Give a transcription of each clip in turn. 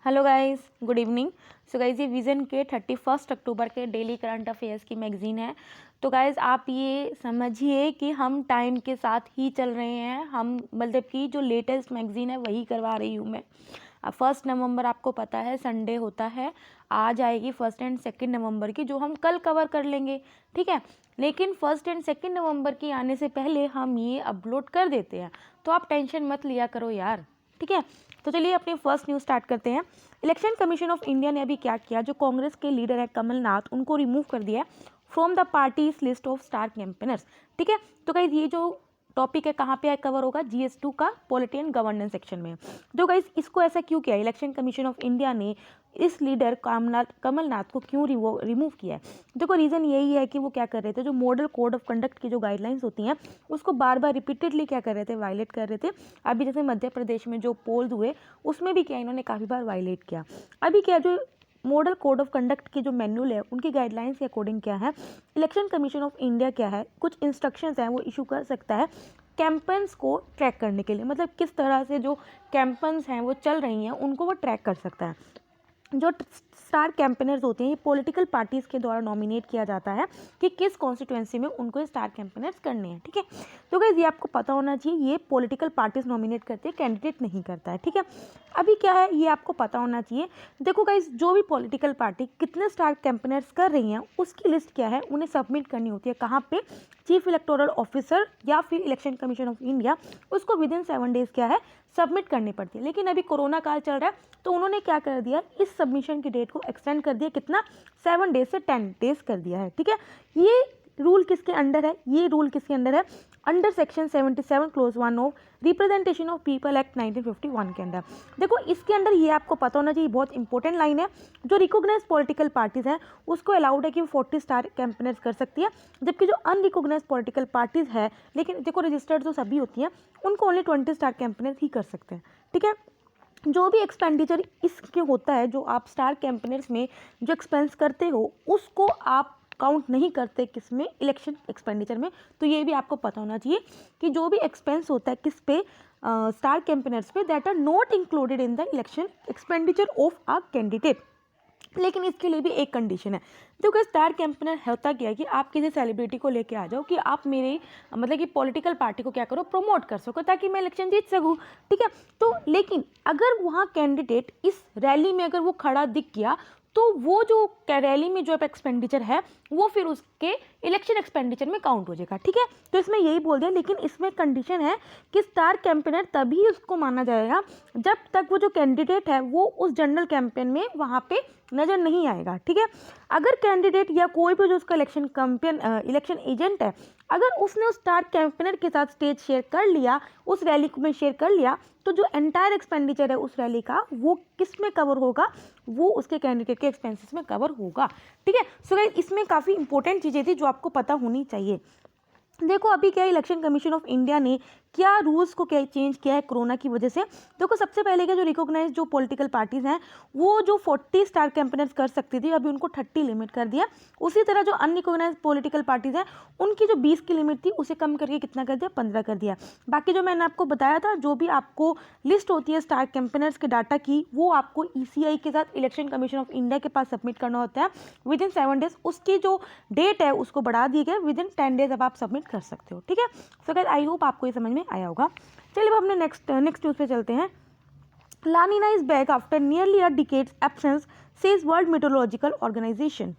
Hello guys, good evening. So guys, ये vision के 31 अक्टूबर के डेली करंट अफेयर्स की मैगज़ीन है। तो गाइस, आप ये समझिए कि हम टाइम के साथ ही चल रहे हैं। हम मतलब कि जो लेटेस्ट मैगज़ीन है वही करवा रही हूँ मैं। 1 नवंबर आपको पता है संडे होता है। आज आएगी 1 एंड 2 नवंबर की, जो हम कल कवर कर लेंगे, ठीक है। लेकिन 1 एंड 2 नवंबर की आने से पहले हम ये अपलोड कर देते हैं, तो आप टेंशन मत लिया करो यार, ठीक है। तो चलिए अपनी फर्स्ट न्यूज़ स्टार्ट करते हैं। इलेक्शन कमीशन ऑफ इंडिया ने अभी क्या किया, जो कांग्रेस के लीडर है कमलनाथ, उनको रिमूव कर दिया from the parties list of star campaigners, ठीक है। तो गाइस, ये जो टॉपिक है कहाँ पे कवर होगा, GS2 का पॉलिटी एंड गवर्नेंस सेक्शन में। तो गाइस, इसको ऐसा क्यों किया, इलेक्शन कमीशन ऑफ इंडिया ने इस लीडर कमलनाथ को क्यों रिमूव किया है। देखो, रीज़न यही है कि वो क्या कर रहे थे, जो मॉडल कोड ऑफ कंडक्ट की जो गाइडलाइंस होती हैं उसको बार बार रिपीटेडली क्या कर रहे थे, वायलेट कर रहे थे। अभी जैसे मध्य प्रदेश में जो पोल्स हुए उसमें भी क्या इन्होंने काफ़ी बार वायलेट किया। अभी क्या, जो मॉडल कोड ऑफ कंडक्ट की जो मैनुअल है उनकी गाइडलाइंस के अकॉर्डिंग क्या है, इलेक्शन कमीशन ऑफ इंडिया क्या है, कुछ इंस्ट्रक्शंस हैं वो इशू कर सकता है कैंपेन्स को ट्रैक करने के लिए। मतलब किस तरह से जो कैंपेन्स हैं वो चल रही हैं उनको वो ट्रैक कर सकता है। जो स्टार कैंपेनर्स होते हैं ये पॉलिटिकल पार्टीज़ के द्वारा नॉमिनेट किया जाता है कि किस कॉन्स्टिट्यूएंसी में उनको स्टार कैंपेनर्स करने हैं, ठीक है। तो गाइस, ये आपको पता होना चाहिए, ये पॉलिटिकल पार्टीज नॉमिनेट करते हैं, कैंडिडेट नहीं करता है, ठीक है। अभी क्या है, ये आपको पता होना चाहिए। देखो गाइस, जो भी पॉलिटिकल पार्टी कितने स्टार कैंपेनर्स कर रही हैं उसकी लिस्ट क्या है, उन्हें सबमिट करनी होती है कहाँ पे, चीफ इलेक्टोरल ऑफिसर या फिर इलेक्शन कमीशन ऑफ इंडिया, उसको विदिन 7 डेज क्या है सबमिट करनी पड़ती है। लेकिन अभी कोरोना काल चल रहा है तो उन्होंने क्या कर दिया, इस सबमिशन की डेट को एक्सटेंड कर दिया, कितना, 7 डेज से 10 डेज कर दिया है, ठीक है। ये रूल किसके अंडर है, ये रूल किसके अंडर है, under section 77 close 1 of representation of people act 1951 के अंडर। देखो, इसके अंदर ये आपको पता होना चाहिए, बहुत इंपॉर्टेंट लाइन है, जो रिकॉग्नाइज पॉलिटिकल पार्टीज हैं उसको अलाउड है कि वो 40 स्टार कैंपेनर्स कर सकती है, जबकि जो अनरिकॉग्नाइज पॉलिटिकल पार्टीज है, लेकिन देखो रजिस्टर्ड जो सभी होती हैं उनको ओनली 20 स्टार कैंपेनर्स ही कर सकते हैं, ठीक है। जो भी एक्सपेंडिचर इसके होता है, जो आप स्टार कैंपेनर्स में जो एक्सपेंस करते हो उसको आप काउंट नहीं करते किस में, इलेक्शन एक्सपेंडिचर में। तो ये भी आपको पता होना चाहिए कि जो भी एक्सपेंस होता है किस पे, स्टार कैंपेनर्स पे, that are not included in the election expenditure of a candidate. लेकिन इसके लिए भी एक कंडीशन है। देखो, स्टार कैंपेनर होता क्या है कि आप किसी सेलिब्रिटी को लेके आ जाओ कि आप मेरे मतलब कि पॉलिटिकल पार्टी को क्या करो, प्रमोट कर सको ताकि मैं इलेक्शन जीत सकूं, ठीक है। तो लेकिन अगर वहाँ कैंडिडेट इस रैली में अगर वो खड़ा दिख गया तो वो जो रैली में जो एक्सपेंडिचर है वो फिर उसके इलेक्शन एक्सपेंडिचर में काउंट हो जाएगा, ठीक है। तो इसमें यही बोल दिया, लेकिन इसमें कंडीशन है कि स्टार कैंपेनर तभी उसको माना जाएगा जब तक वो जो कैंडिडेट है वो उस जनरल कैंपेन में वहाँ पे नज़र नहीं आएगा, ठीक है। अगर कैंडिडेट या कोई भी जो उसका इलेक्शन एजेंट है, अगर उसने उस स्टार कैंपेनर के साथ स्टेज शेयर कर लिया, उस रैली में शेयर कर लिया, तो जो एंटायर एक्सपेंडिचर है उस रैली का वो किस में कवर होगा, वो उसके कैंडिडेट के एक्सपेंसेस में कवर होगा, ठीक है। सो गाइस, इसमें काफ़ी इंपॉर्टेंट चीज़ें थी जो आपको पता होनी चाहिए। देखो, अभी क्या इलेक्शन कमीशन ऑफ इंडिया ने क्या रूल्स को क्या चेंज किया है कोरोना की वजह से। देखो, सबसे पहले क्या, जो रिकॉग्नाइज जो पॉलिटिकल पार्टीज हैं वो जो 40 स्टार कैंपेनर्स कर सकती थी, अभी उनको 30 लिमिट कर दिया। उसी तरह जो अनरिकॉग्नाइज पॉलिटिकल पार्टीज हैं उनकी जो 20 की लिमिट थी उसे कम करके कितना कर दिया, 15 कर दिया। बाकी जो मैंने आपको बताया था, जो भी आपको लिस्ट होती है स्टार कैंपेनर्स के डाटा की, वो आपको ECI के साथ इलेक्शन कमीशन ऑफ इंडिया के पास सबमिट करना होता है विदिन 7 डेज। उसकी जो डेट है उसको बढ़ा दी गई, विदिन 10 डेज अब आप सबमिट कर सकते हो, ठीक है। सो गाइस, आई होप आपको ये समझ में आया होगा। चलिए अब अपने नेक्स्ट न्यूज़ पे चलते हैं। La Nina is back after nearly a decade's absence, says World Meteorological Organisation.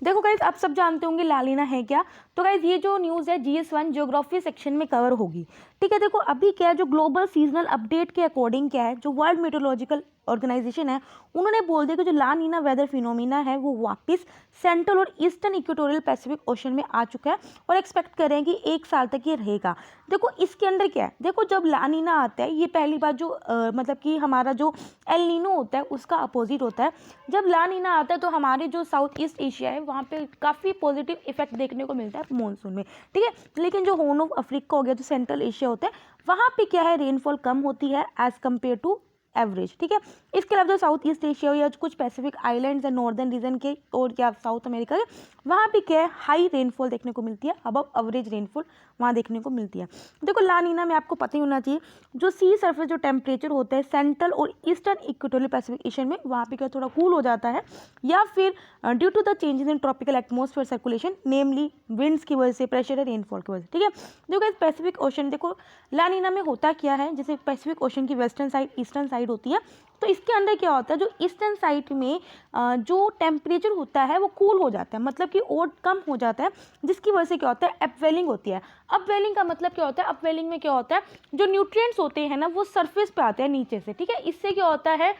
देखो गाइज, आप सब जानते होंगे ला नीना है क्या। तो गाइज, ये जो न्यूज़ है GS1 ज्योग्राफी सेक्शन में कवर होगी, ठीक है। देखो, अभी क्या है, जो ग्लोबल सीजनल अपडेट के अकॉर्डिंग क्या है, जो वर्ल्ड मेट्रोलॉजिकल ऑर्गेनाइजेशन है उन्होंने बोल दिया कि जो ला नीना वेदर फिनोमिना है वो वापस सेंट्रल और ईस्टर्न इक्वेटोरियल पैसिफिक ओशन में आ चुका है और एक्सपेक्ट कर रहे हैं कि 1 साल तक ये रहेगा। देखो, इसके अंदर क्या है, देखो जब ला नीना आता है, ये पहली बार जो मतलब कि हमारा जो एल नीनो होता है उसका अपोजिट होता है। जब ला नीना आता है तो हमारे जो साउथ ईस्ट एशिया है वहाँ पे काफ़ी पॉजिटिव इफेक्ट देखने को मिलता है मॉनसून में, ठीक है। लेकिन जो हॉर्न ऑफ अफ्रीका हो गया, जो सेंट्रल एशिया होता है, वहाँ पे क्या है, रेनफॉल कम होती है एज कम्पेयर टू एवरेज, ठीक है। इसके अलावा जो साउथ ईस्ट एशिया या कुछ पैसिफिक आइलैंड्स है नॉर्दर्न रीजन के और क्या साउथ अमेरिका के, वहाँ भी क्या है हाई रेनफॉल देखने को मिलती है, अबव एवरेज रेनफॉल वहाँ देखने को मिलती है। देखो ला नीना में आपको पता ही होना चाहिए जो सी सरफेस जो टेम्परेचर होता है सेंट्रल और ईस्टर्न इक्वेटोरियल पैसिफिक एशियन में वहाँ पे क्या थोड़ा कूल हो जाता है, या फिर due to the changes in tropical atmosphere circulation namely winds की वजह से, प्रेशर या रेनफॉल की वजह से, ठीक है। देखो इस पैसिफिक ओशन, देखो ला नीना में होता क्या है, जैसे पैसिफिक ओशन की वेस्टर्न साइड ईस्टर्न साइड होती है, तो इसके अंदर क्या होता है जो ईस्टर्न साइड में जो टेम्परेचर होता है वो कूल हो जाता है, मतलब कि और कम हो जाता है, जिसकी वजह से क्या होता है अपवेलिंग होती है। अपवेलिंग का मतलब क्या होता है, अपवेलिंग में क्या होता है जो न्यूट्रिएंट्स होते हैं ना वो सरफेस पे आते हैं नीचे से, ठीक है। इससे क्या होता है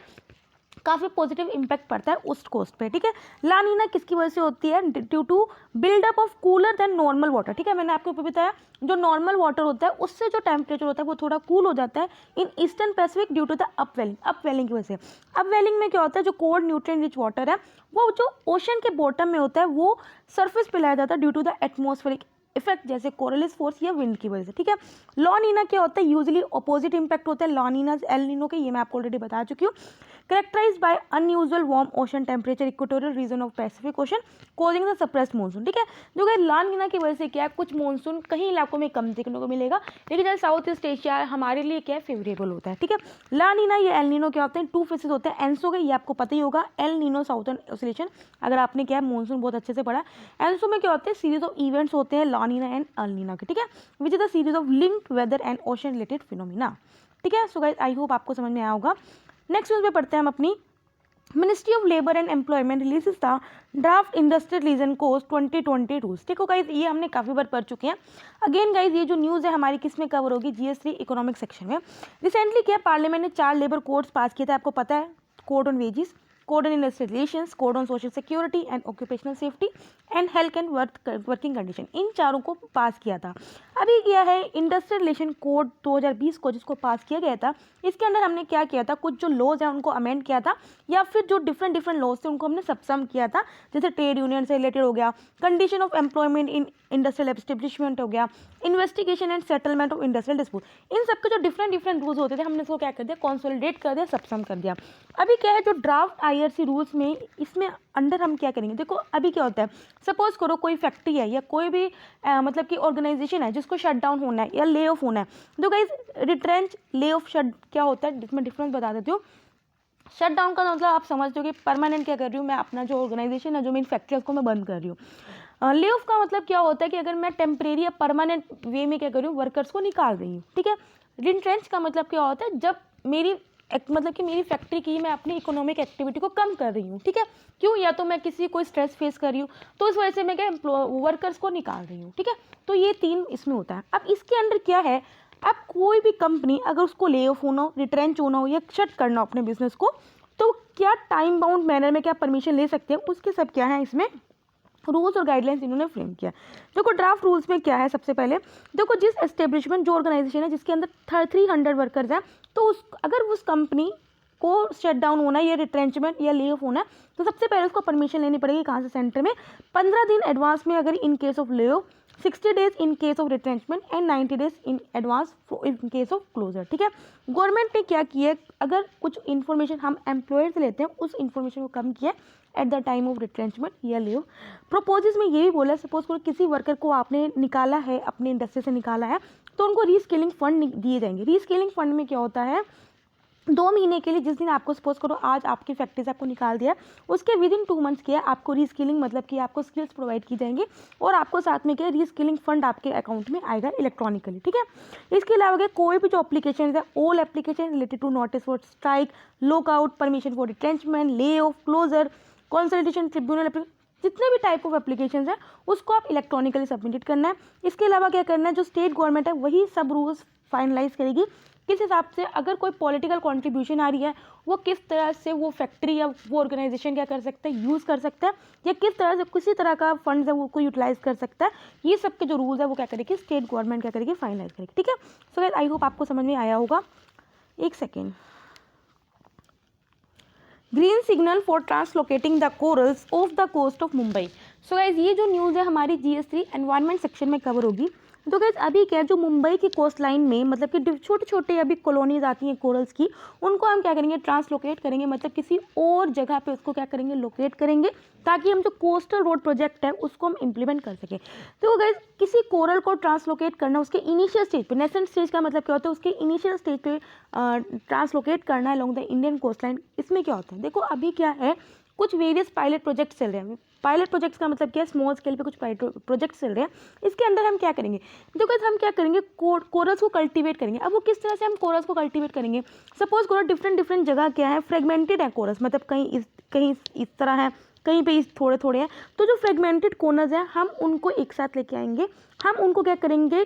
काफ़ी पॉजिटिव इंपैक्ट पड़ता है उस कोस्ट पे, ठीक है। ला नीना किसकी वजह से होती है, due to buildup of cooler than normal water, ठीक है। मैंने आपको ऊपर बताया जो नॉर्मल वाटर होता है उससे जो टेम्परेचर होता है वो थोड़ा कूल हो जाता है in eastern Pacific due to the upwelling की वजह से। अपवेलिंग में क्या होता है जो कोल्ड न्यूट्रिएंट रिच वाटर है वो जो ओशन के बॉटम में होता है वो सरफेस पे लाया जाता है due to the atmospheric effect जैसे कोरलिस फोर्स या विंड की वजह से, ठीक है। लॉ नीना क्या होता है, यूजुअली अपोजिट इंपैक्ट होता है लॉ नीना एल नीनो के, ये मैं आपको ऑलरेडी बता चुकी हूँ। Characterised by unusual warm ocean temperature equatorial region of Pacific Ocean causing the suppressed monsoon, ठीक है। जो कि ला नीना की वजह से क्या है कुछ मानसून कहीं इलाकों में कम देखने को मिलेगा, लेकिन जैसे साउथ ईस्ट एशिया हमारे लिए क्या है फेवरेबल होता है, ठीक है। ला नीना या एल नीनो क्या होते हैं, टू फेसेस होते हैं, एंसो के ये आपको पता ही होगा, एल नीनो साउथर्न ऑसिलेशन, अगर आपने क्या है मानसून बहुत अच्छे से पढ़ा, एंसो में क्या होते हैं सीरीज ऑफ इवेंट्स होते हैं La Nina and El Nina के, ठीक है, which is the series of linked weather and ocean related phenomena, ठीक है। सो गाइस आई होप आपको समझ में आया होगा। नेक्स्ट न्यूज़ में पढ़ते हैं हम अपनी ministry of labour and employment releases the draft industrial region course 2020 rules, ठीक हो गाइज, ये हमने काफ़ी बार पढ़ चुके हैं। अगेन गाइज ये जो न्यूज़ है हमारी किस में कवर होगी, GS3 इकोनॉमिक सेक्शन में। रिसेंटली क्या पार्लियामेंट ने 4 लेबर कोड्स पास किए थे, आपको पता है, code on wages, code on industrial relations, code on social security and occupational safety and health and working condition, इन चारों को पास किया था। अभी क्या है इंडस्ट्रियल रिलेशन कोड 2020 को जिसको पास किया गया था, इसके अंदर हमने क्या किया था कुछ जो लॉज हैं उनको अमेंड किया था, या फिर जो डिफरेंट लॉज थे उनको हमने सबसम किया था, जैसे ट्रेड यूनियन से रिलेटेड हो गया, condition of employment in industrial establishment हो गया, investigation and settlement of industrial dispute, इन सबके जो डिफरेंट रूल्स होते थे हमने इसको क्या कर दिया कंसोलिडेट कर दिया, सबसम कर दिया। अभी क्या है जो ड्राफ्ट IRC रूल्स में इसमें अंडर हम क्या करेंगे, देखो अभी क्या होता है सपोज करो कोई फैक्ट्री है या कोई भी मतलब कि ऑर्गेनाइजेशन है जिसको शट डाउन होना है या ले ऑफ होना है, तो guys retrench lay off shut क्या होता है जिसमें डिफरेंस बता देती हूँ। शट डाउन का मतलब आप समझते हो कि परमानेंट क्या कर रही हूँ मैं, अपना जो ऑर्गेनाइजेशन है जो मेरी फैक्ट्री है उसको मैं बंद कर रही हूँ। ले ऑफ का मतलब क्या होता है कि अगर मैं टेम्परेरी या परमानेंट वे में क्या कर रही हूँ वर्कर्स को निकाल रही हूँ, ठीक है। रिट्रेंच का मतलब क्या होता है जब मेरी मतलब कि मेरी फैक्ट्री की मैं अपनी इकोनॉमिक एक्टिविटी को कम कर रही हूँ, ठीक है, क्यों, या तो मैं किसी कोई स्ट्रेस फेस कर रही हूँ तो इस वजह से मैं क्या वर्कर्स को निकाल रही हूँ, ठीक है। तो ये 3 इसमें होता है। अब इसके अंडर क्या है, अब कोई भी कंपनी अगर उसको ले ऑफ होना हो, रिट्रेंच होना हो या शट करना हो अपने बिजनेस को, तो क्या टाइम बाउंड मैनर में क्या परमिशन ले सकते हैं, उसके सब क्या है इसमें रूल्स और गाइडलाइंस इन्होंने फ्रेम किया। देखो ड्राफ्ट रूल्स में क्या है, सबसे पहले देखो जिस एस्टेब्लिशमेंट जो ऑर्गेनाइजेशन है जिसके अंदर 300 वर्कर्स हैं, तो उस अगर उस कंपनी को शट डाउन होना है या रिट्रेंचमेंट या ले ऑफ होना है तो सबसे पहले उसको परमिशन लेनी पड़ेगी कहाँ से, सेंटर में 15 दिन एडवांस में अगर in case of lay off, 60 days in case of retrenchment and 90 days in advance in case of closure, ठीक है। गवर्नमेंट ने क्या किया है, अगर कुछ इन्फॉर्मेशन हम एम्प्लॉयर से लेते हैं उस इन्फॉर्मेशन को कम किया at the time of retrenchment या ले ऑफ। प्रोपोजेस में ये भी बोला सपोज करो किसी वर्कर को आपने निकाला है, अपने इंडस्ट्री से निकाला है, तो उनको रीस्किलिंग फंड दिए जाएंगे। रीस्किलिंग फंड में क्या होता है 2 महीने के लिए, जिस दिन आपको सपोज करो आज आपकी फैक्ट्री से आपको निकाल दिया, उसके विद इन 2 मंथ्स किया आपको रीस्किलिंग मतलब कि आपको स्किल्स प्रोवाइड की जाएंगी और आपको साथ में क्या रीस्किलिंग फंड आपके अकाउंट में आएगा इलेक्ट्रॉनिकली, ठीक है। इसके अलावा कोई भी जो एप्लीकेशन है all application related to notice for strike, lockout, permission for retrenchment, lay off, closure, consultation, tribunal, जितने भी टाइप ऑफ एप्लीकेशंस हैं उसको आप इलेक्ट्रॉनिकली सबमिट करना है। इसके अलावा क्या करना है, जो स्टेट गवर्नमेंट है वही सब रूल्स फाइनलाइज करेगी, किस हिसाब से अगर कोई पॉलिटिकल कंट्रीब्यूशन आ रही है वो किस तरह से वो फैक्ट्री या वो ऑर्गेनाइजेशन क्या कर सकता है यूज़ कर सकता है, या किस तरह से किसी तरह का फंड है वो को यूटिलाइज कर सकता है, ये सब के जो रूल्स है वो क्या करेगी स्टेट गवर्नमेंट क्या करेगी फाइनलाइज करेगी, ठीक है। सो गाइस आई होप आपको समझ में आया होगा। एक second, green signal for translocating the corals off the coast of Mumbai. So guys ये जो न्यूज़ है हमारी GS3 एनवायरनमेंट सेक्शन में कवर होगी। तो गाइस अभी क्या है, जो मुंबई की कोस्ट लाइन में मतलब कि छोटे छोटे अभी कॉलोनीज आती हैं कोरल्स की, उनको हम क्या करेंगे, ट्रांसलोकेट करेंगे, मतलब किसी और जगह पे उसको क्या करेंगे, लोकेट करेंगे, ताकि हम जो कोस्टल रोड प्रोजेक्ट है उसको हम इम्प्लीमेंट कर सकें। तो गाइस किसी कोरल को ट्रांसलोकेट करना उसके इनिशियल स्टेज पे, नेसेंट स्टेज का मतलब क्या होता है, उसके इनिशियल स्टेज पे ट्रांसलोकेट करना है along the Indian coastline. इसमें क्या होता है, देखो अभी क्या है, कुछ वेरियस पायलट प्रोजेक्ट चल रहे हैं। पायलट प्रोजेक्ट्स का मतलब क्या है, स्मॉल स्केल पे कुछ प्रोजेक्ट्स चल रहे हैं। इसके अंदर हम क्या करेंगे, जो कहते हम क्या करेंगे, कोरल्स को कल्टीवेट करेंगे। अब वो किस तरह से हम कोरल्स को कल्टीवेट करेंगे, सपोज कोरल डिफरेंट जगह क्या है, फ्रेगमेंटेड है कोरल्स, मतलब कहीं इस तरह है, कहीं पे इस थोड़े थोड़े हैं। तो जो फ्रेगमेंटेड कोर्नर्स हैं हम उनको एक साथ लेके आएंगे, हम उनको क्या करेंगे,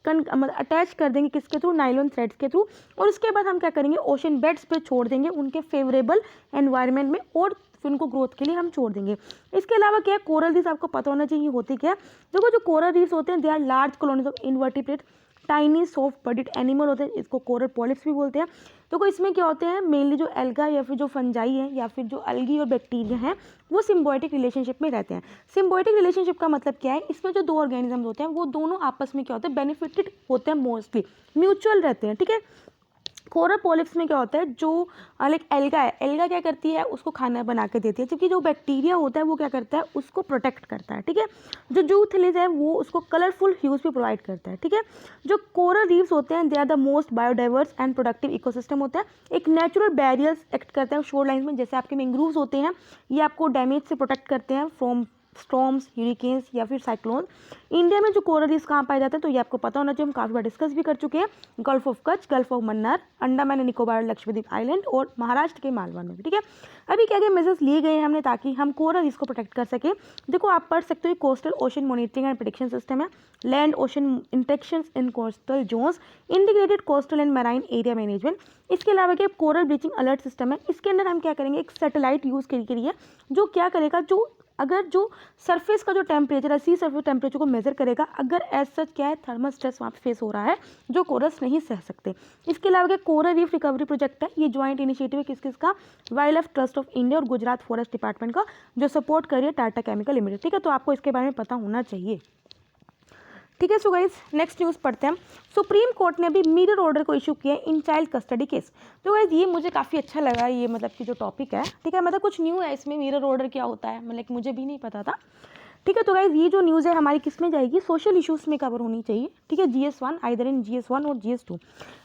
अटैच कर देंगे, किसके थ्रू, नाइलॉन थ्रेड्स के थ्रू, और उसके बाद हम क्या करेंगे, ओशन बेड्स पे छोड़ देंगे उनके फेवरेबल एनवायरनमेंट में, और फिर उनको ग्रोथ के लिए हम छोड़ देंगे। इसके अलावा क्या है, कोरल रीफ्स आपको पता होना चाहिए होती क्या है। देखो जो कोरल रीफ्स होते हैं, they are large colonies of invertebrate tiny soft bodied animal होते हैं, इसको कोरल पॉलिप्स भी बोलते हैं। तो इसमें क्या होते हैं, मेनली जो एल्गा या फिर जो फंजाई है या फिर जो अलगी और बैक्टीरिया हैं, वो सिम्बायोटिक रिलेशनशिप में रहते हैं। सिम्बायोटिक रिलेशनशिप का मतलब क्या है, इसमें जो दो ऑर्गेनिज्म होते हैं वो दोनों आपस में क्या होते हैं, बेनिफिटेड होते हैं, मोस्टली म्यूचुअल रहते हैं, ठीक है। कोरल पॉलिप्स में क्या होता है, जो लाइक एल्गा है, एल्गा क्या करती है, उसको खाना बना के देती है, जबकि जो बैक्टीरिया होता है वो क्या करता है, उसको प्रोटेक्ट करता है, ठीक है। जो जूथलिस है वो उसको कलरफुल ह्यूज भी प्रोवाइड करता है, ठीक है। जो कोरल रीफ्स होते हैं, they are the most biodiverse and productive ecosystem होता है। एक नेचुरल बैरियर्स एक्ट करता है शोर लाइन में, जैसे आपके मैंग्रोव्स होते हैं, ये आपको डैमेज से प्रोटेक्ट करते हैं फ्रॉम स्टॉर्म्स, ह्यूरिकेन्स या फिर साइक्लोन। इंडिया में जो कोरल रीफ्स कहाँ पाए जाते हैं, तो ये आपको पता होना चाहिए, हम काफ़ी बार डिस्कस भी कर चुके हैं। Gulf of Kutch, gulf of Mannar, Andaman and Nicobar, Lakshadweep island और महाराष्ट्र के मालवन में भी, ठीक है। अभी क्या क्या मेजर्स लिए गए हैं हमने ताकि हम कोरल रीफ्स को प्रोटेक्ट कर सके। देखो आप पढ़ सकते हो, coastal ocean monitoring and prediction system है, land ocean interactions in coastal zones, integrated coastal and marine area management. इसके अलावा क्या कोरल ब्लीचिंग अलर्ट सिस्टम है। इसके अंदर हम क्या करेंगे, एक सैटेलाइट यूज़ करिए जो क्या करेगा, जो अगर जो सरफेस का जो टेम्परेचर है, सी सरफेस टेम्परेचर को मेजर करेगा, अगर एज सच क्या है, थर्मल स्ट्रेस वहाँ पे फेस हो रहा है जो कोरल्स नहीं सह सकते। इसके अलावा क्या कोरल रीफ रिकवरी प्रोजेक्ट है, ये ज्वाइंट इनिशिएटिव है किसका, wild life trust of India और गुजरात फॉरेस्ट डिपार्टमेंट का, जो सपोर्ट कर रही है टाटा केमिकल लिमिटेड, ठीक है। तो आपको इसके बारे में पता होना चाहिए, ठीक है। सो गाइस नेक्स्ट न्यूज़ पढ़ते हैं। सुप्रीम कोर्ट ने अभी मिरर ऑर्डर को इशू किया इन चाइल्ड कस्टडी केस। तो गाइस ये मुझे काफ़ी अच्छा लगा, ये मतलब कि जो टॉपिक है, ठीक है, मतलब कुछ न्यू है इसमें, मिरर ऑर्डर क्या होता है, मतलब मुझे भी नहीं पता था, ठीक है। तो गाइस ये जो न्यूज़ है हमारी किस में जाएगी, सोशल इश्यूज़ में कवर होनी चाहिए, ठीक है, GS1, आइदर इन GS1 और GS2।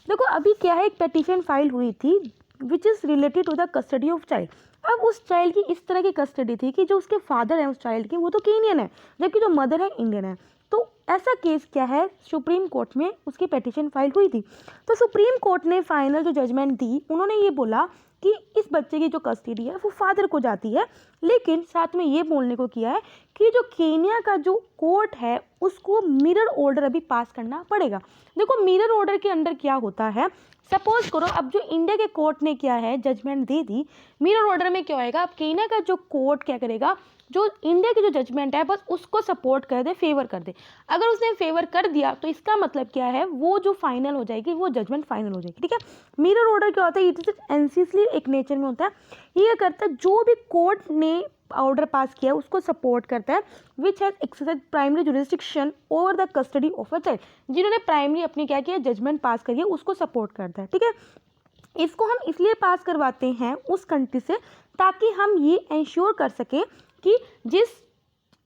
देखो अभी क्या है, एक पेटिशन फाइल हुई थी which is related to the custody of child. अब उस चाइल्ड की इस तरह की कस्टडी थी कि जो उसके फादर हैं उस चाइल्ड के, वो तो केनियन है, जबकि जो मदर है इंडियन है। तो ऐसा केस क्या है, सुप्रीम कोर्ट में उसकी पेटिशन फाइल हुई थी। तो सुप्रीम कोर्ट ने फाइनल जो जजमेंट दी, उन्होंने ये बोला कि इस बच्चे की जो कस्टडी है वो फादर को जाती है, लेकिन साथ में ये बोलने को किया है कि जो केनिया का जो कोर्ट है उसको मिरर ऑर्डर अभी पास करना पड़ेगा। देखो मिरर ऑर्डर के अंदर क्या होता है, सपोज करो अब जो इंडिया के कोर्ट ने क्या है जजमेंट दे दी, मिरर ऑर्डर में क्या होएगा, अब केनिया का जो कोर्ट क्या करेगा, जो इंडिया की जो जजमेंट है बस उसको सपोर्ट कर दे, फेवर कर दे। अगर उसने फेवर कर दिया तो इसका मतलब क्या है, वो जो फाइनल हो जाएगी, वो जजमेंट फाइनल हो जाएगी, ठीक है। मिरर ऑर्डर क्या होता है, इट इज एनसीसली एक नेचर में होता है। ये करता है जो भी कोर्ट ने ऑर्डर पास किया उसको सपोर्ट करता है, which has exercise primary jurisdiction over the custody of a child. जिन्होंने प्राइमरी अपनी क्या किया, जजमेंट पास करी है, उसको सपोर्ट करता है, ठीक है। इसको हम इसलिए पास करवाते हैं उस कंट्री से ताकि हम ये इंश्योर कर सकें कि जिस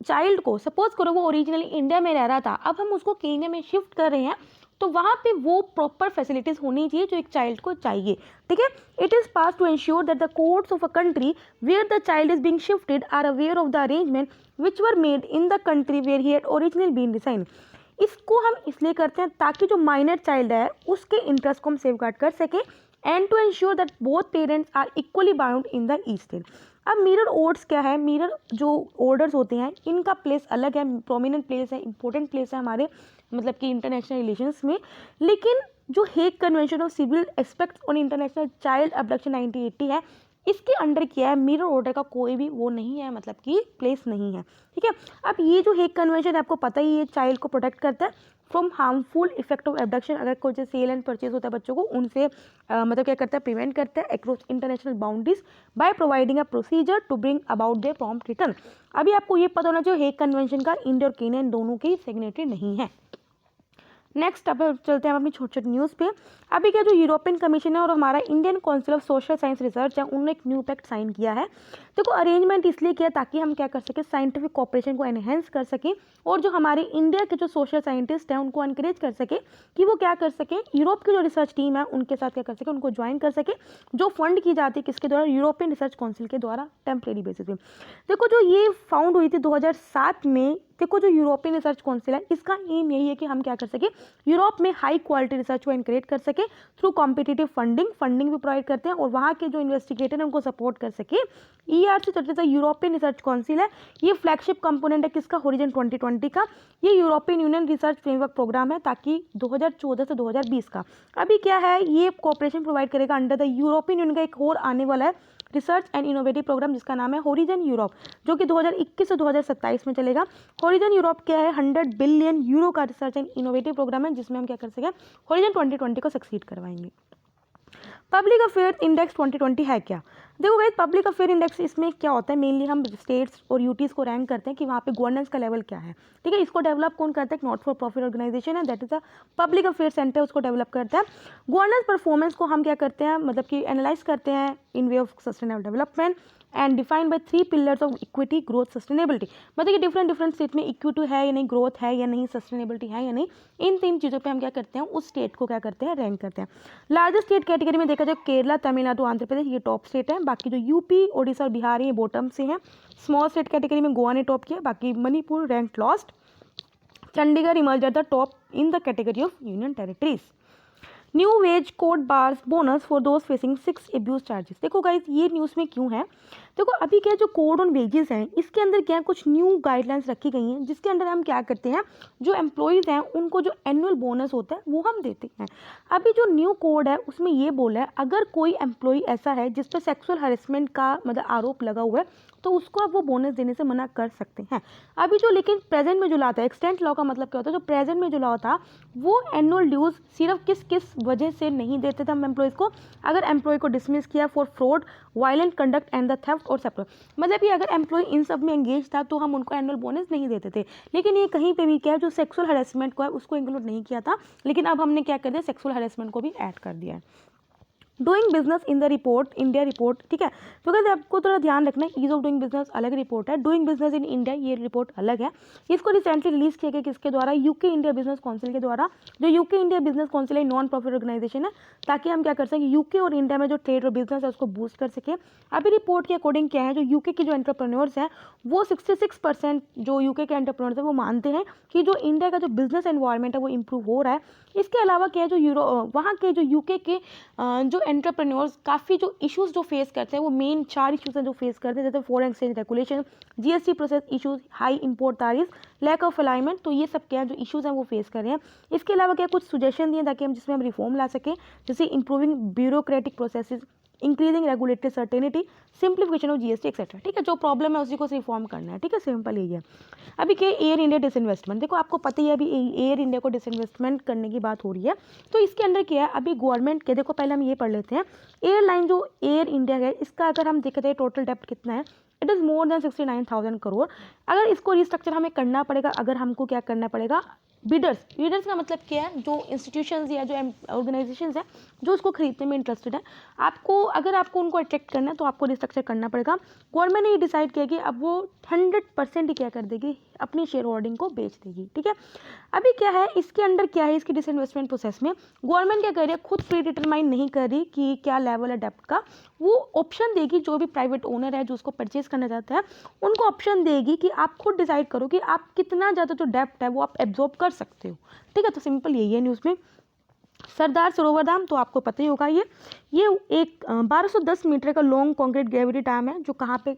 चाइल्ड को, सपोज करो वो ओरिजिनली इंडिया में रह रहा था, अब हम उसको केन्या में शिफ्ट कर रहे हैं, तो वहाँ पे वो प्रॉपर फैसिलिटीज़ होनी चाहिए जो एक चाइल्ड को चाहिए, ठीक है। It is pass to ensure that the courts of a country where the child is being shifted are aware of the arrangement which were made in the country where he had originally been resigned. इसको हम इसलिए करते हैं ताकि जो minor child है उसके interest को हम सेफगार्ड कर सकें, and to ensure that both parents are equally bound in the east. अब मिरर ऑर्डर्स क्या है, मिरर जो ऑर्डर्स होते हैं इनका प्लेस अलग है, प्रोमिनेंट प्लेस है, इंपॉर्टेंट प्लेस है हमारे मतलब कि इंटरनेशनल रिलेशंस में। लेकिन जो Hague Convention of civil aspects on international child abduction 1980 है, इसके अंडर किया है, मिरर ऑर्डर का कोई भी वो नहीं है, मतलब कि प्लेस नहीं है, ठीक है। अब ये जो हेग कन्वेंशन है आपको पता ही है, चाइल्ड को प्रोटेक्ट करता है from harmful effect of abduction. अगर कोई सेल एंड परचेज होता है बच्चों को, उनसे मतलब क्या करता है, प्रिवेंट करता है across international boundaries by providing a procedure to bring about their prompt return. अभी आपको ये पता होना चाहिए हेग कन्वेंशन का इंडिया और केन्या दोनों की सिग्नेटरी नहीं है। नेक्स्ट अब चलते हैं हम अपनी छोटी छोटी न्यूज़ पे। अभी क्या जो यूरोपियन कमीशन है और हमारा Indian council of social science research है, उन्होंने एक न्यू पैक्ट साइन किया है। देखो अरेंजमेंट इसलिए किया ताकि हम क्या कर सकें, साइंटिफिक कॉपरेशन को एनहेंस कर सकें और जो हमारे इंडिया के जो सोशल साइंटिस्ट हैं उनको एनकरेज कर सके कि वो क्या कर सकें, यूरोप की जो रिसर्च टीम है उनके साथ क्या कर सके, उनको ज्वाइन कर सके, जो फंड की जाती है किसके द्वारा, यूरोपियन रिसर्च काउंसिल के द्वारा टेम्परेरी बेसिस पे। देखो जो ये फाउंड हुई थी 2007 में। देखो जो यूरोपियन रिसर्च काउंसिल है इसका एम यही है कि हम क्या कर सके, यूरोप में हाई क्वालिटी रिसर्च को एनकरेज कर सके थ्रू कॉम्पिटिटिव फंडिंग भी प्रोवाइड करते हैं और वहाँ के जो इन्वेस्टिगेटर हैं उनको सपोर्ट कर सके। ERC जो यूरोपियन रिसर्च काउंसिल है, ये फ्लैगशिप कंपोनेंट है किसका, होरिजन 2020 का। ये European Union research framework programme है ताकि 2014 से 2020 का। अभी क्या है, ये कोऑपरेशन प्रोवाइड करेगा अंडर द यूरोपियन यूनियन का एक और आने वाला है रिसर्च एंड इनोवेटिव प्रोग्राम जिसका नाम है होरिजन यूरोप, जो कि 2021 से 2027 में चलेगा। होरिजन यूरोप क्या है, 100 बिलियन यूरो का रिसर्च एंड इनोवेटिव प्रोग्राम है जिसमें हम क्या कर सकें, होरिजन 2020 को सक्सीड करवाएंगे। पब्लिक अफेयर इंडेक्स 2020 है क्या? देखो गाइस, पब्लिक अफेयर इंडेक्स इसमें क्या होता है, मेनली हम स्टेट्स और यूटीज़ को रैंक करते हैं कि वहाँ पे गवर्नेंस का लेवल क्या है। ठीक है, इसको डेवलप कौन करता है, नॉट फॉर प्रॉफिट ऑर्गेनाइजेशन है, that is the public affair centre, उसको डेवलप करता है। गवर्नेंस परफॉर्मेंस को हम क्या करते हैं, मतलब कि एनालाइज करते हैं in way of sustainable development and defined by 3 pillars of equity, growth, sustainability. मतलब कि डिफरेंट स्टेट में इक्विटी है या नहीं, ग्रोथ है या नहीं, सस्टेनेबिलिटी है या नहीं, इन 3 चीज़ों पे हम क्या करते हैं, उस स्टेट को क्या करते हैं, रैंक करते हैं। लार्जेस्ट स्टेट कैटेगरी में देखा जाए केरला, तमिलनाडु, आंध्र प्रदेश, ये टॉप स्टेट है। बाकी जो यूपी, ओडिशा और बिहार ये बॉटम से हैं। स्मॉल स्टेट कैटेगरी में गोवा ने टॉप किया, बाकी Manipur rank lost, Chandigarh emerge at the top in the category of union territories. New ways code bars bonus for those facing 6 abuse charges. देखो गाइस, ये न्यूज़ में क्यों है, देखो अभी क्या जो कोड ऑन वेजेस हैं इसके अंदर क्या है, कुछ न्यू गाइडलाइंस रखी गई हैं जिसके अंदर हम क्या करते हैं, जो एम्प्लॉयज़ हैं उनको जो एनुअल बोनस होता है वो हम देते हैं। अभी जो न्यू कोड है उसमें ये बोला है, अगर कोई एम्प्लॉय ऐसा है जिस पर सेक्सुअल हरेसमेंट का मतलब आरोप लगा हुआ है तो उसको आप वो बोनस देने से मना कर सकते हैं। अभी जो लेकिन प्रेजेंट में जो लॉ था, एक्सटेंट लॉ का मतलब क्या होता है, जो प्रेजेंट में जो लॉ था वो एनुअल ड्यूज सिर्फ किस वजह से नहीं देते थे हम एम्प्लॉयज़ को, अगर एम्प्लॉय को डिसमिस किया for fraud, violent conduct and the theft और सेप्टर। मतलब कि अगर एम्प्लॉय इन सब में एंगेज था तो हम उनको एनुअल बोनस नहीं देते थे। लेकिन ये कहीं पे भी क्या है, जो सेक्सुअल हरेसमेंट को है उसको इंक्लूड नहीं किया था, लेकिन अब हमने क्या कर दिया, सेक्सुअल हरेसमेंट को भी ऐड कर दिया है। Doing business in the report, India report, ठीक है, तो कहते हैं आपको थोड़ा ध्यान रखना है, ईज ऑफ डूइंग बिजनेस अलग रिपोर्ट है, डूइंग बिजनेस इन इंडिया ये रिपोर्ट अलग है। इसको रिसेंटली रिलीज किया गया किसके द्वारा, यूके इंडिया बिजनेस काउंसिल के द्वारा। जो यूके इंडिया बिजनेस काउंसिल है नॉन प्रॉफिट ऑर्गेनाइजेशन है, ताकि हम क्या कर सकें, यूके और इंडिया में जो ट्रेड और बिजनेस है उसको बूस्ट कर सके। अभी रिपोर्ट के अकॉर्डिंग क्या है, जो यूके के जो एंटरप्रेन्योर्स हैं वो 66% जो यूके के एंटरप्रेन्योर्स हैं वो मानते हैं कि जो इंडिया का जो बिजनेस एनवायरनमेंट है वो इम्प्रूव हो रहा है। इसके अलावा क्या है, जो वहाँ के जो यूके के जो एंटरप्रेन्योर्स काफ़ी जो इश्यूज जो फेस करते हैं, वो मेन 4 इश्यूज हैं जो फेस करते हैं, जैसे foreign exchange regulation, GST process issues, high import तारीफ, लैक ऑफ अलाइनमेंट। तो ये सब क्या है जो इश्यूज हैं वो फेस कर रहे हैं। इसके अलावा क्या कुछ सुजेशन दिए ताकि हम जिसमें हम रिफॉर्म ला सकें, जैसे improving bureaucratic processes, increasing regulatory certainty, simplification of GST etcetera. ठीक है, जो प्रॉब्लम है उसी को रिफॉर्म करना है। ठीक है, सिंपल यही है। अभी क्या एयर इंडिया डिसइन्वेस्टमेंट, देखो आपको पता ही है अभी एयर इंडिया को डिसइन्वेस्टमेंट करने की बात हो रही है। तो इसके अंदर क्या है, अभी गवर्नमेंट के, देखो पहले हम ये पढ़ लेते हैं, एयरलाइन जो एयर इंडिया है इसका अगर हम देखा जाए टोटल डेप्ट कितना है, it is more than 69,000 crore. अगर इसको रिस्ट्रक्चर हमें करना पड़ेगा, अगर हमको क्या करना पड़ेगा, बिडर्स का मतलब क्या है, जो इंस्टीट्यूशंस या जो ऑर्गेनाइजेशंस हैं जो उसको खरीदने में इंटरेस्टेड है, आपको अगर आपको उनको अट्रैक्ट करना है तो आपको रिस्ट्रक्चर करना पड़ेगा। गवर्नमेंट ने ये डिसाइड किया कि अब वो 100% ही क्या कर देगी, अपनी शेयर होल्डिंग को बेच देगी। ठीक है, अभी क्या है इसके अंदर क्या है, इसकी डिसइन्वेस्टमेंट प्रोसेस में गवर्नमेंट क्या कर रही है, खुद प्री डिटरमाइन नहीं कर रही कि क्या लेवल है डेप्ट का, वो ऑप्शन देगी, जो भी प्राइवेट ओनर है जो उसको परचेज करना चाहता है उनको ऑप्शन देगी कि आप खुद डिसाइड करो कि आप कितना ज़्यादा जो डेप्ट है वो आप एब्जॉर्ब कर सकते हो। ठीक है, तो सिंपल यही है न्यूज़ में। सरदार सरोवर डैम तो आपको पता ही होगा, ये एक 1210 मीटर का लॉन्ग कॉन्क्रीट ग्रेविटी डैम है जो कहाँ पे,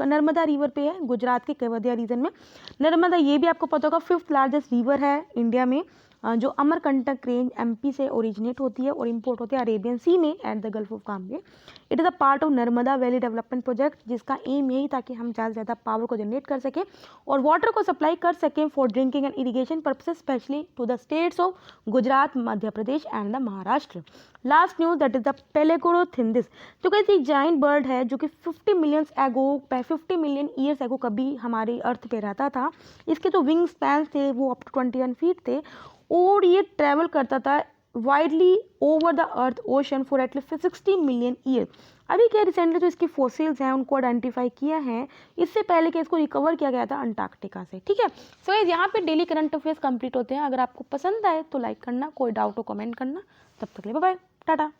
नर्मदा रिवर पे है, गुजरात के केवदिया रीजन में। नर्मदा ये भी आपको पता होगा 5th लार्जेस्ट रिवर है इंडिया में, जो अमरकंटक रेंज MP से ओरिजिनेट होती है और इंपोर्ट होती है अरेबियन सी में at the gulf of Cambay. It is a part of Narmada valley development project, जिसका एम यही ताकि हम ज़्यादा से ज़्यादा पावर को जनरेट कर सकें और वाटर को सप्लाई कर सकें for drinking and irrigation purposes, specially to the states of Gujarat, Madhya Pradesh and the Maharashtra. Last news that is the पेलेगोरोथिंडिस, जो कहते एक जाइंट बर्ड है जो कि 50 मिलियन ईयर्स एगो कभी हमारे अर्थ पे रहता था। इसके जो विंग स्पैन थे वो अप टू 21 फीट थे और ये ट्रैवल करता था widely over the earth ocean for at least 60 million year. अभी क्या रिसेंटली जो इसकी फॉसिल्स हैं उनको आइडेंटिफाई किया है, इससे पहले कि इसको रिकवर किया गया था अंटार्कटिका से। ठीक है, सो यहाँ पे डेली करंट अफेयर्स कंप्लीट होते हैं। अगर आपको पसंद आए तो लाइक करना, कोई डाउट हो कमेंट करना। तब तक ले बाय बाय, टाटा।